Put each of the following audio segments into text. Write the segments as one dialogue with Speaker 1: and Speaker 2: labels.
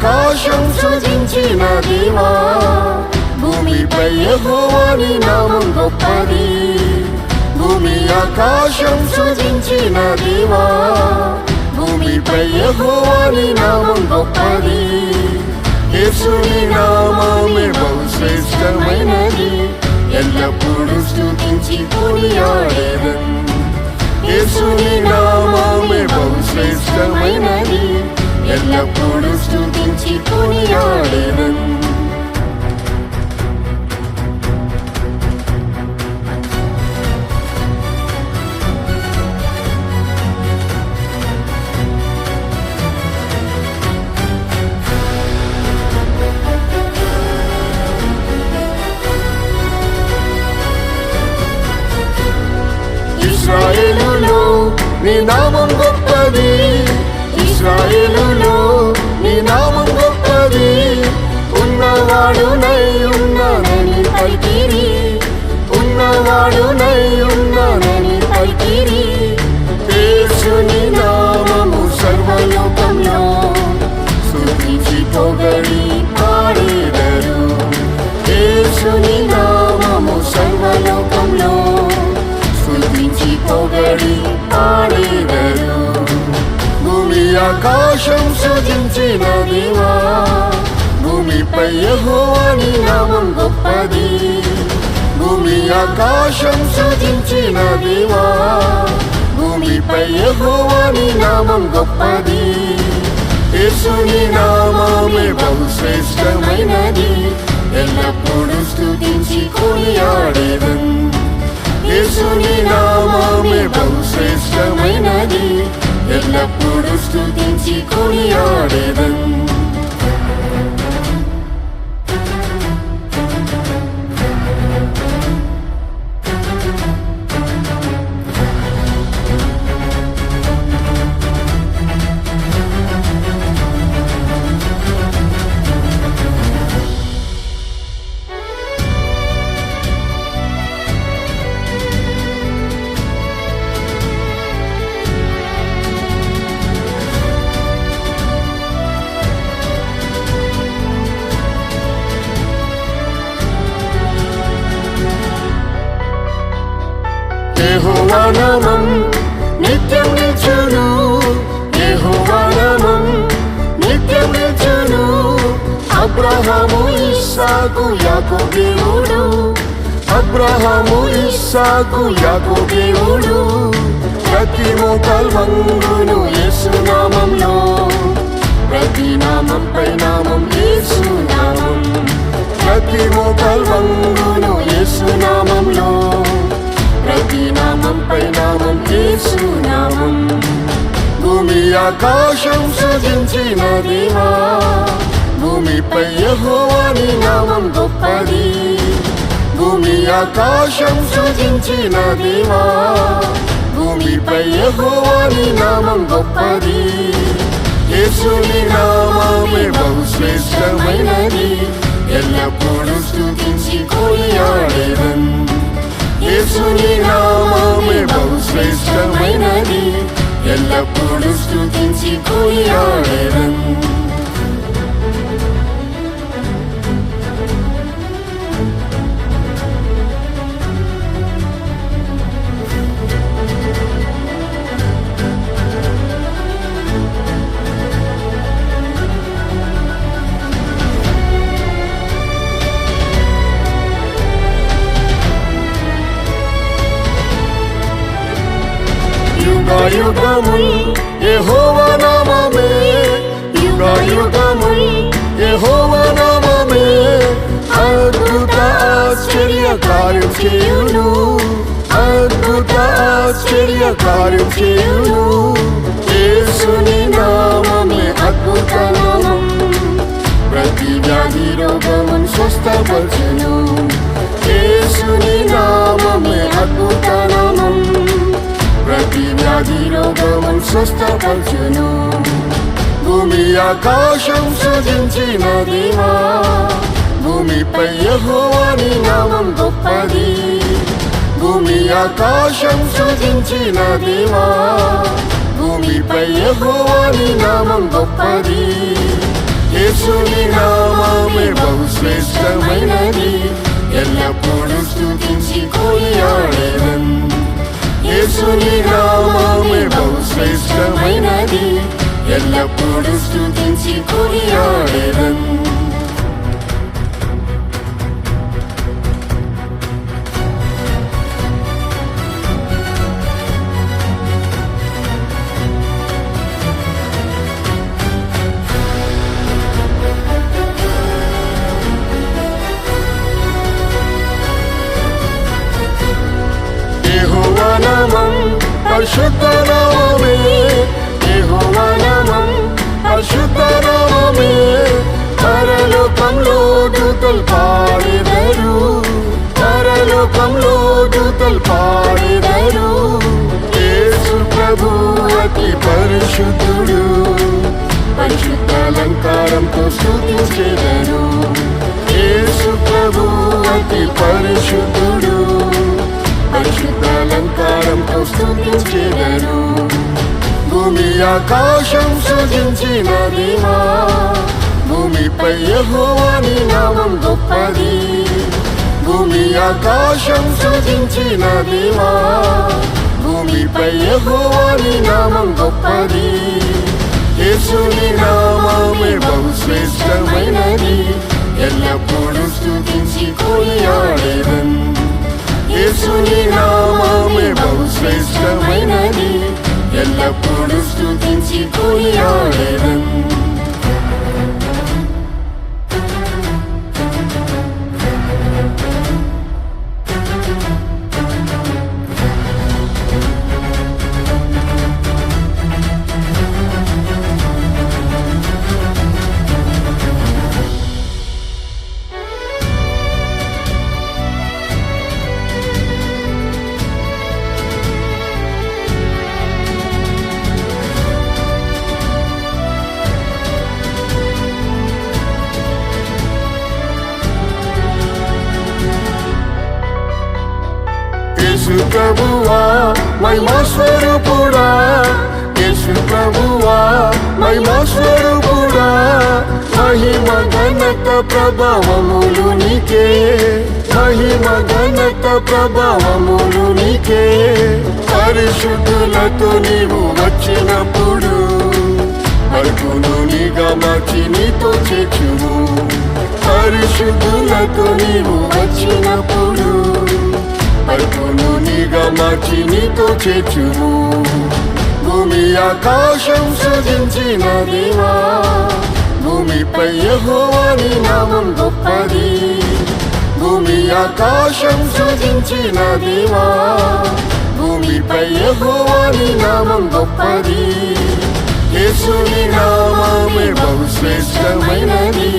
Speaker 1: ఆకాశం సృజించిన దేవా, భూమిపై యెహోవా నీ నామం గొప్పది. భూమి ఆకాశం సృజించిన దేవా, భూమిపై యెహోవా నీ నామం గొప్పది. యేసుని నామమే బహుశ్రేష్టమైనది, ఎల్లప్పుడూ స్తుతించి కొనియాడేదన్. యేసుని నామమే బహుశ్రేష్టమైనది, ఎల్లప్పుడూ స్తుతించి కొనియాడేదన్. ఇశ్రాయేలులో నీ నామం గొప్పది, ఇశ్రాయేలులో నీ నామం గొప్పది. ఉన్నవాడునై ఉన్నానని పలికిరి, ఉన్నవాడునై ఉన్నానని పలికిరి. యేసుని నామము సర్వలోకంలో స్తుతించి పొగడి పాడేదరు. యేసుని నామము సర్వలోకంలో స్తుతించి పొగడి పాడేదరు. భూమి ఆకాశం సృజించిన దేవా, భూమిపై యెహోవా నీ నామం గొప్పది. భూమి ఆకాశం సృజించిన దేవా, భూమిపై యెహోవా నీ నామం గొప్పది. యేసుని నామమే బహుశ్రేష్టమైనది, ఎల్లప్పుడూ స్తుతించి కొనియాడేదన్. యేసుని నామమే బహుశ్రేష్టమైనది, ఎల్లప్పుడూ స్తుతించి కొనియాడేదన్. యెహోవా నామం నిత్యం నిల్చును, యెహోవా నామం నిత్యం నిల్చును. అబ్రహాము ఇస్సాకు యాకోబు దేవుడు, అబ్రహాము ఇస్సాకు యాకోబు దేవుడు. ప్రతి మోకాలు వంగును యేసు నామంలో, ప్రతి నామంపై నామం యేసు నామం. ప్రతి మోకాలు వంగును యేసు నామంలో, ప్రతి నామంపై నామం యేసు నామం. భూమి ఆకాశం సృజించిన దేవా, భూమిపై యెహోవా నీ నామం గొప్పది. భూమి ఆకాశం సృజించిన దేవా, భూమిపై యెహోవా నీ నామం గొప్పది. యేసుని నామమే బహుశ్రేష్టమైనది, ఎల్లప్పుడూ స్తుతించి కొనియాడేదన్. యేసుని నామమే బహుశ్రేష్టమైనది, ఎల్లప్పుడూ స్తుతించి కొనియాడేదన్. యుగయుగముల్ యెహోవా నామమే, యుగయుగముల్ యెహోవా నామమే. అద్భుత ఆశ్చర్య కార్యం చేయును, అద్భుత ఆశ్చర్య కార్యం చేయును. యేసుని నామమే అద్భుత నామం, ప్రతి వ్యాధి రోగమును స్వస్థపరచును. యేసుని నామమే అద్భుత నామం, ప్రతి వ్యాధి రోగమును స్వస్థపరచును. భూమి ఆకాశం సృజించిన దేవా, భూమిపై యెహోవా నీ నామం గొప్పది. భూమి ఆకాశం సృజించిన దేవా, భూమిపై యెహోవా నీ నామం గొప్పది. శ్రేష్టమైనది, ఎల్లప్పుడూ స్తుతించి కొనియాడెదన్. యేసుని నామమే బహు శ్రేష్టమైనది, ఎల్లప్పుడూ స్తుతించి కొనియాడెదన్. యెహోవా నామం పరిశుద్ధ నామమే, యెహోవా నామం పరిశుద్ధ నామమే. పరలోకంలో దూతలు పాడెదరు, పరలోకంలో దూతలు పాడెదరు. యేసు ప్రభు అతి పరిశుద్ధుడు, పరిశుద్ధ అలంకారంతో స్తుతించెదరు. యేసు ప్రభు అతి పరిశుద్ధుడు, పరిశుద్ధ అలంకారంతో స్తుతించెదరు. భూమి ఆకాశం సృజించిన దేవా, భూమిపై యెహోవాని నామం గొప్పది. భూమి ఆకాశం సృజించిన దేవా, భూమిపై యెహోవాని నామం గొప్పది. యేసుని నామమే బహు శ్రేష్టమైనది, ఎల్లప్పుడూ స్తుతించి కొనియాడెదన్. యేసుని నామమే బహు శ్రేష్టమైనది, ఎల్లప్పుడూ స్తుతించి కొనియాడెదన్. యేసు ప్రభువా మహిమా స్వరూపుడా, యేసు ప్రభువా మహిమా స్వరూపుడా. మహిమ ఘనత ప్రభావములు నీకే, మహిమ ఘనత ప్రభావములు నీకే. పరిశుద్ధులతో నీవు వచ్చినప్పుడు అడుగును నీగా మార్చి నీతో చేర్చుము. పరిశుద్ధులతో నీవు వచ్చినప్పుడు అడుగును నీగా మార్చి నీతో చేర్చుము. భూమి ఆకాశం సృజించిన దేవా, భూమిపై యెహోవాని నామం గొప్పది. భూమి ఆకాశం సృజించిన దేవా, భూమిపై యెహోవాని నామం గొప్పది. యేసుని నామమే బహు శ్రేష్టమైనది,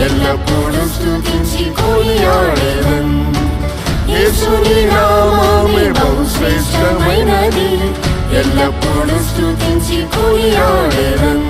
Speaker 1: ఎల్లప్పుడూ స్తుతించి కొనియాడెదన్. యేసుని నామమే బహు శ్రేష్టమైనది, ఎల్లప్పుడూ స్తుతించి కొనియాడెదన్.